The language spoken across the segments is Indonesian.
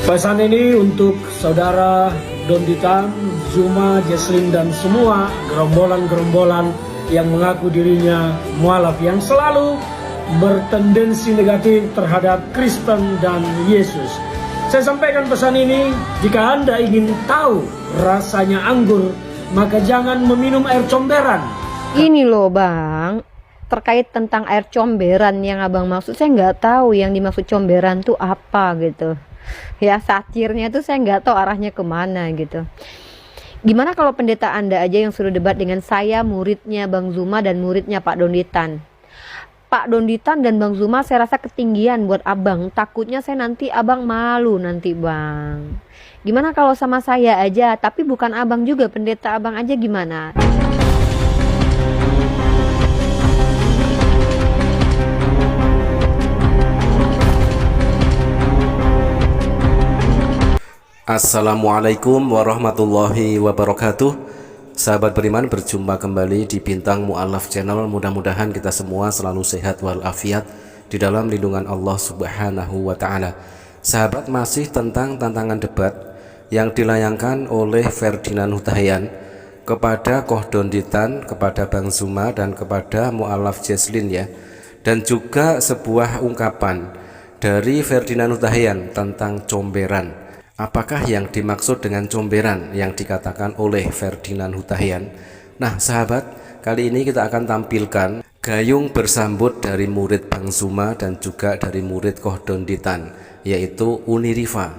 Pesan ini untuk saudara Donditan, Zuma, Jesslyn dan semua gerombolan-gerombolan yang mengaku dirinya mualaf yang selalu bertendensi negatif terhadap Kristen dan Yesus. Saya sampaikan pesan ini, jika Anda ingin tahu rasanya anggur, maka jangan meminum air comberan. Ini loh Bang, terkait tentang air comberan yang Abang maksud, saya nggak tahu yang dimaksud comberan tuh apa gitu. Ya satirnya tuh saya nggak tahu arahnya kemana gitu. Gimana kalau pendeta Anda aja yang suruh debat dengan saya, muridnya Bang Zuma dan muridnya Pak Donditan. Pak Donditan dan Bang Zuma saya rasa ketinggian buat Abang. Takutnya saya nanti Abang malu nanti Bang. Gimana kalau sama saya aja, tapi bukan Abang juga, pendeta Abang aja gimana? Assalamualaikum warahmatullahi wabarakatuh. Sahabat beriman, berjumpa kembali di Bintang Mu'alaf Channel. Mudah-mudahan kita semua selalu sehat walafiat di dalam lindungan Allah Subhanahu wa ta'ala. Sahabat, masih tentang tantangan debat yang dilayangkan oleh Ferdinand Hutahian kepada Koh Donditan, kepada Bang Zuma dan kepada Mu'alaf Jesslyn ya. Dan juga sebuah ungkapan dari Ferdinand Hutahian tentang comberan. Apakah yang dimaksud dengan comberan yang dikatakan oleh Ferdinand Hutahian? Nah sahabat, kali ini kita akan tampilkan gayung bersambut dari murid Bang Zuma dan juga dari murid Koh Donditan, yaitu Uni Riva.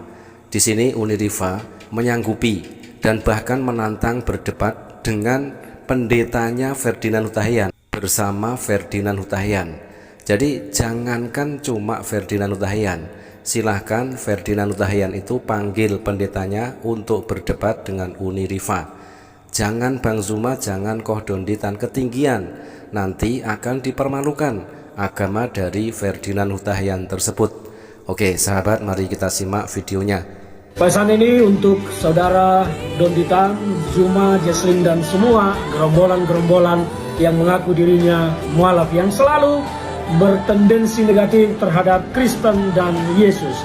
Di sini Uni Riva menyanggupi dan bahkan menantang berdebat dengan pendetanya Ferdinand Hutahian bersama Ferdinand Hutahian. Jadi jangankan cuma Ferdinand Hutahian, silahkan Ferdinand Hutahian itu panggil pendetanya untuk berdebat dengan Uni Riva. Jangan Bang Zuma, jangan Koh Donditan, ketinggian, nanti akan dipermalukan agama dari Ferdinand Hutahian tersebut. Oke sahabat, mari kita simak videonya. Pesan ini untuk saudara Donditan, Zuma, Jesslyn dan semua gerombolan-gerombolan yang mengaku dirinya mualaf yang selalu bertendensi negatif terhadap Kristen dan Yesus.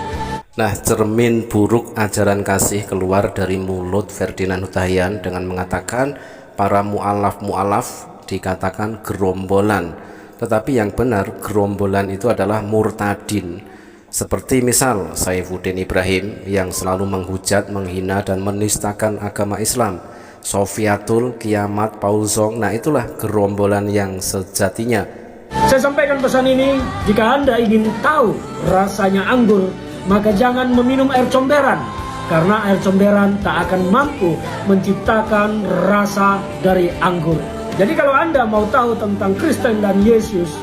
Nah, cermin buruk ajaran kasih keluar dari mulut Ferdinand Hutahian dengan mengatakan para mu'alaf dikatakan gerombolan, tetapi yang benar gerombolan itu adalah murtadin. Seperti misal Saifuddin Ibrahim yang selalu menghujat, menghina dan menistakan agama Islam, Sofiatul, Kiamat, Paul Zong. Nah itulah gerombolan yang sejatinya. Saya sampaikan pesan ini, jika Anda ingin tahu rasanya anggur, maka jangan meminum air comberan, karena air comberan tak akan mampu menciptakan rasa dari anggur. Jadi kalau Anda mau tahu tentang Kristen dan Yesus,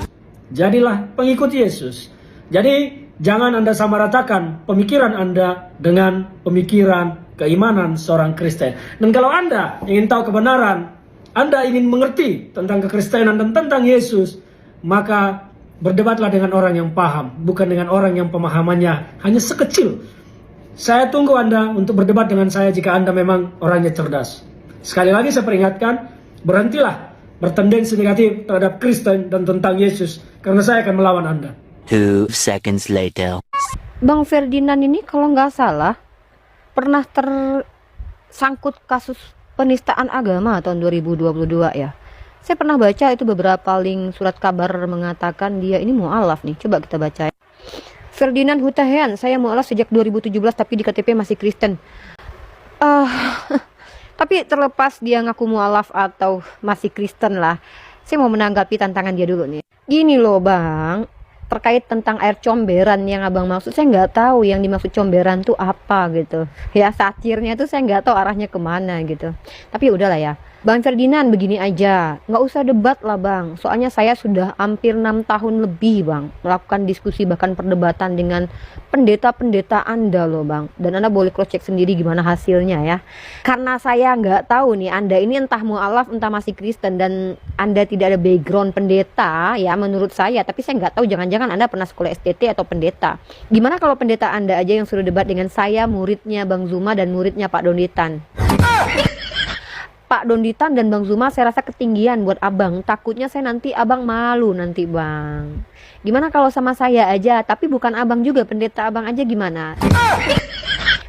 jadilah pengikut Yesus. Jadi jangan Anda samaratakan pemikiran Anda dengan pemikiran keimanan seorang Kristen. Dan kalau Anda ingin tahu kebenaran, Anda ingin mengerti tentang kekristenan dan tentang Yesus, maka berdebatlah dengan orang yang paham, bukan dengan orang yang pemahamannya hanya sekecil. Saya tunggu Anda untuk berdebat dengan saya jika Anda memang orangnya cerdas. Sekali lagi saya peringatkan, berhentilah bertendensi negatif terhadap Kristen dan tentang Yesus, karena saya akan melawan Anda. 2 seconds later. Bang Ferdinand ini kalau nggak salah pernah tersangkut kasus penistaan agama tahun 2022 ya. Saya pernah baca itu beberapa link surat kabar mengatakan dia ini mu'alaf nih. Coba kita baca ya. Ferdinand Hutahian, saya mu'alaf sejak 2017 tapi di KTP masih Kristen. Tapi terlepas dia ngaku mu'alaf atau masih Kristen lah, saya mau menanggapi tantangan dia dulu nih. Gini loh Bang, terkait tentang air comberan yang Abang maksud, saya nggak tahu yang dimaksud comberan tuh apa gitu. Ya satirnya tuh saya nggak tahu arahnya kemana gitu. Tapi udahlah ya. Bang Ferdinand, begini aja, nggak usah debat lah Bang, soalnya saya sudah hampir 6 tahun lebih Bang melakukan diskusi bahkan perdebatan dengan pendeta-pendeta Anda loh Bang, dan Anda boleh cross check sendiri gimana hasilnya ya. Karena saya nggak tahu nih Anda ini entah mu'alaf entah masih Kristen dan Anda tidak ada background pendeta ya menurut saya, tapi saya nggak tahu, jangan-jangan Anda pernah sekolah STT atau pendeta. Gimana kalau pendeta Anda aja yang suruh debat dengan saya, muridnya Bang Zuma dan muridnya Pak Donditan. Pak Donditan dan Bang Zuma saya rasa ketinggian buat Abang. Takutnya saya nanti Abang malu nanti Bang. Gimana kalau sama saya aja, tapi bukan Abang juga, pendeta Abang aja gimana?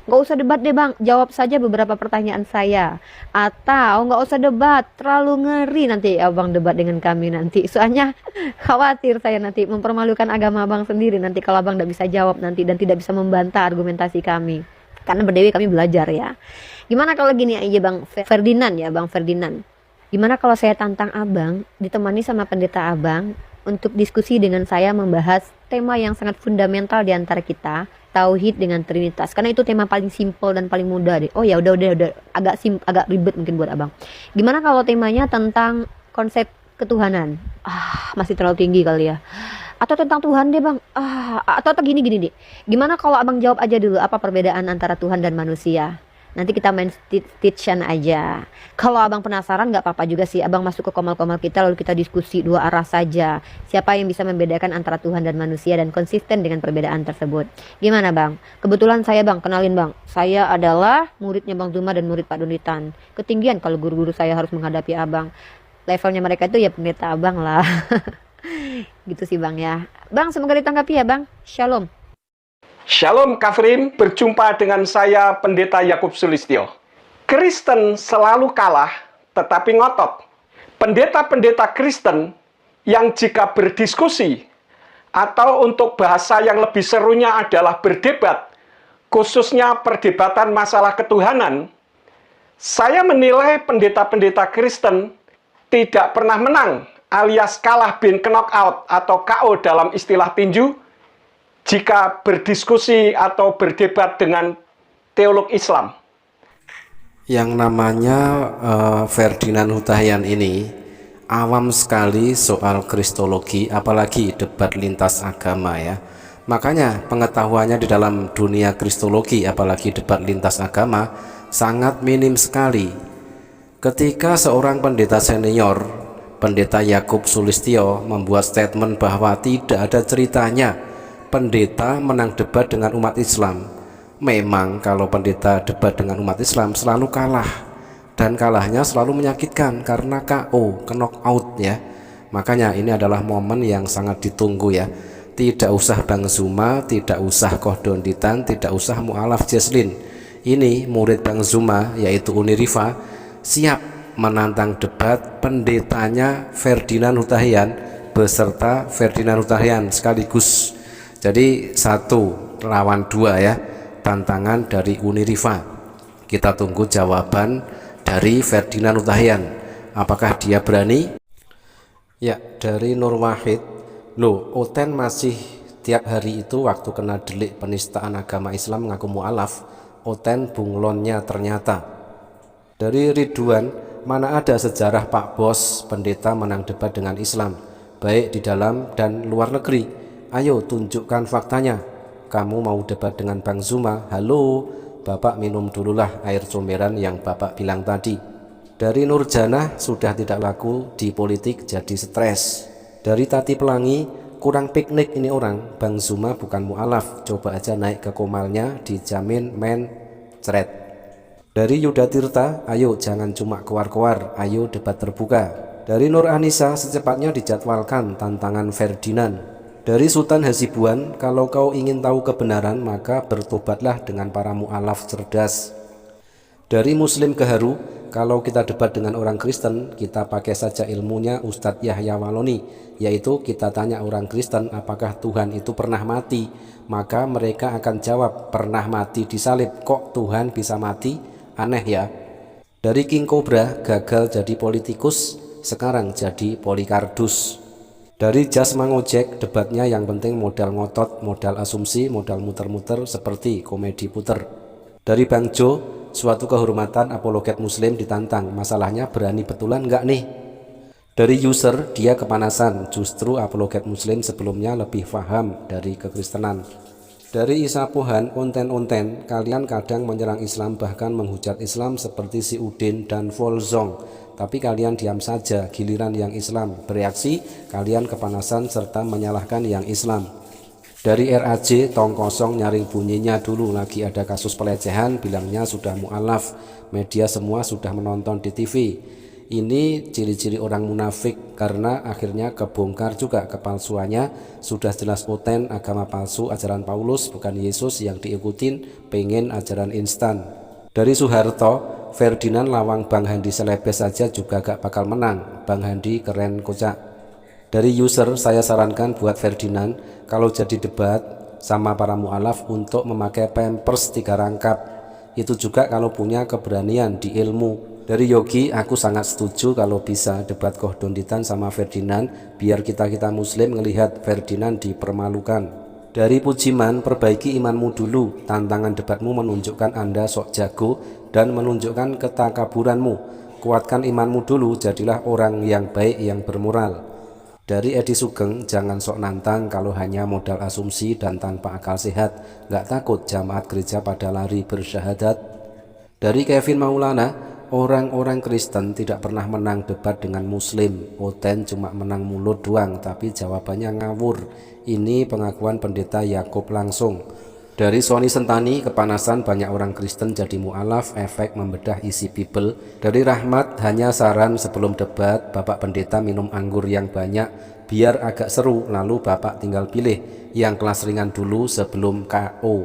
Nggak usah debat deh bang, jawab saja beberapa pertanyaan saya. Atau nggak usah debat, terlalu ngeri nanti abang debat dengan kami nanti. Soalnya khawatir saya nanti mempermalukan agama abang sendiri nanti kalau abang nggak bisa jawab nanti dan tidak bisa membantah argumentasi kami. Karena berdiri kami belajar ya. Gimana kalau gini aja bang Ferdinand ya, bang Ferdinand. Gimana kalau saya tantang abang ditemani sama pendeta abang untuk diskusi dengan saya membahas tema yang sangat fundamental di antara kita, tauhid dengan trinitas. Karena itu tema paling simpel dan paling mudah deh. Oh ya udah agak ribet mungkin buat abang. Gimana kalau temanya tentang konsep ketuhanan? Masih terlalu tinggi kali ya. Atau tentang Tuhan deh bang. Atau gini deh. Gimana kalau abang jawab aja dulu apa perbedaan antara Tuhan dan manusia? Nanti kita main stitchan aja. Kalau abang penasaran nggak apa-apa juga sih. Abang masuk ke komal-komal kita lalu kita diskusi dua arah saja. Siapa yang bisa membedakan antara Tuhan dan manusia dan konsisten dengan perbedaan tersebut. Gimana bang? Kebetulan saya bang, kenalin bang. Saya adalah muridnya Bang Zuma dan murid Pak Donitan. Ketinggian kalau guru-guru saya harus menghadapi abang. Levelnya mereka itu ya pendeta abang lah. Gitu sih bang ya. Bang semoga ditanggapi ya bang. Shalom. Shalom Kafrim, berjumpa dengan saya Pendeta Yakub Sulistyo. Kristen selalu kalah, tetapi ngotot. Pendeta-pendeta Kristen yang jika berdiskusi, atau untuk bahasa yang lebih serunya adalah berdebat, khususnya perdebatan masalah ketuhanan, saya menilai pendeta-pendeta Kristen tidak pernah menang, alias kalah bin knockout atau KO dalam istilah tinju, jika berdiskusi atau berdebat dengan teolog Islam. Yang namanya Ferdinand Hutahian ini awam sekali soal kristologi, apalagi debat lintas agama ya. Makanya pengetahuannya di dalam dunia kristologi, apalagi debat lintas agama, sangat minim sekali. Ketika seorang pendeta senior, Pendeta Yakub Sulistyo, membuat statement bahwa tidak ada ceritanya pendeta menang debat dengan umat Islam. Memang kalau pendeta debat dengan umat Islam selalu kalah, dan kalahnya selalu menyakitkan karena KO, knock out ya. Makanya ini adalah momen yang sangat ditunggu ya. Tidak usah Bang Zuma, tidak usah Koh Donditan, tidak usah Mu'alaf Jaslin. Ini murid Bang Zuma yaitu Uniriva siap menantang debat pendetanya Ferdinand Hutahian beserta Ferdinand Hutahian sekaligus. Jadi 1 lawan 2 ya, tantangan dari Uniriva. Kita tunggu jawaban dari Ferdinand Hutahian. Apakah dia berani? Ya, dari Nur Wahid, loh Oten masih tiap hari itu waktu kena delik penistaan agama Islam mengaku mu'alaf, Oten bunglonnya ternyata. Dari Ridwan, mana ada sejarah Pak Bos pendeta menang debat dengan Islam, baik di dalam dan luar negeri. Ayo tunjukkan faktanya. Kamu mau debat dengan Bang Zuma? Halo, Bapak minum dululah air comberan yang Bapak bilang tadi. Dari Nurjana, sudah tidak laku di politik jadi stres. Dari Tati Pelangi, kurang piknik ini orang. Bang Zuma bukan mu'alaf, coba aja naik ke komalnya, dijamin men ceret. Dari Yuda Tirta, ayo jangan cuma keluar-keluar, ayo debat terbuka. Dari Nur Anissa, secepatnya dijadwalkan tantangan Ferdinand. Dari Sultan Hasibuan, kalau kau ingin tahu kebenaran maka bertobatlah dengan para mu'alaf cerdas. Dari Muslim Gaharu, kalau kita debat dengan orang Kristen, kita pakai saja ilmunya Ustadz Yahya Waloni, yaitu kita tanya orang Kristen apakah Tuhan itu pernah mati, maka mereka akan jawab pernah mati disalib. Kok Tuhan bisa mati? Aneh ya. Dari King Cobra, gagal jadi politikus, sekarang jadi Polikardus. Dari Jas Mangojek, debatnya yang penting modal ngotot, modal asumsi, modal muter-muter seperti komedi puter. Dari Bang Jo, suatu kehormatan apologet muslim ditantang, masalahnya berani betulan enggak nih? Dari user, dia kepanasan, justru apologet muslim sebelumnya lebih paham dari kekristenan. Dari Isa Pohan, onten-onten, kalian kadang menyerang Islam bahkan menghujat Islam seperti si Udin dan Volzong. Tapi kalian diam saja, giliran yang Islam bereaksi, kalian kepanasan serta menyalahkan yang Islam. Dari RAJ, tong kosong nyaring bunyinya dulu lagi ada kasus pelecehan, bilangnya sudah mu'alaf, media semua sudah menonton di TV. Ini ciri-ciri orang munafik karena akhirnya kebongkar juga kepalsuannya. Sudah jelas oten agama palsu, ajaran Paulus bukan Yesus yang diikutin, pengen ajaran instan. Dari Soeharto, Ferdinand lawang Bang Handi Selebes saja juga gak bakal menang. Bang Handi keren kocak. Dari user, saya sarankan buat Ferdinand kalau jadi debat sama para mu'alaf untuk memakai pampers 3 rangkap. Itu juga kalau punya keberanian di ilmu. Dari Yogi, aku sangat setuju kalau bisa debat Kohdonditan sama Ferdinand, biar kita-kita muslim melihat Ferdinand dipermalukan. Dari Pujiman, perbaiki imanmu dulu. Tantangan debatmu menunjukkan Anda sok jago dan menunjukkan ketakaburanmu. Kuatkan imanmu dulu, jadilah orang yang baik yang bermoral. Dari Edi Sugeng, jangan sok nantang kalau hanya modal asumsi dan tanpa akal sehat. Nggak takut jamaat gereja pada lari bersyahadat. Dari Kevin Maulana, orang-orang Kristen tidak pernah menang debat dengan Muslim. Oten cuma menang mulut doang, tapi jawabannya ngawur. Ini pengakuan pendeta Yakub langsung. Dari Sony Sentani, kepanasan banyak orang Kristen jadi mu'alaf, efek membedah isi Bible. Dari Rahmat, hanya saran sebelum debat, Bapak Pendeta minum anggur yang banyak, biar agak seru, lalu Bapak tinggal pilih yang kelas ringan dulu sebelum KO.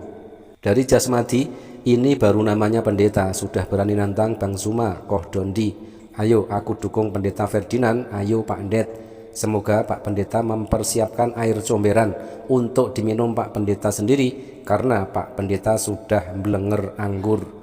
Dari Jasmadi, ini baru namanya pendeta, sudah berani nantang Bang Zuma, Kohdondi. Ayo, aku dukung Pendeta Ferdinand, ayo Pak Ndet. Semoga Pak Pendeta mempersiapkan air comberan untuk diminum Pak Pendeta sendiri, karena Pak Pendeta sudah mblenger anggur.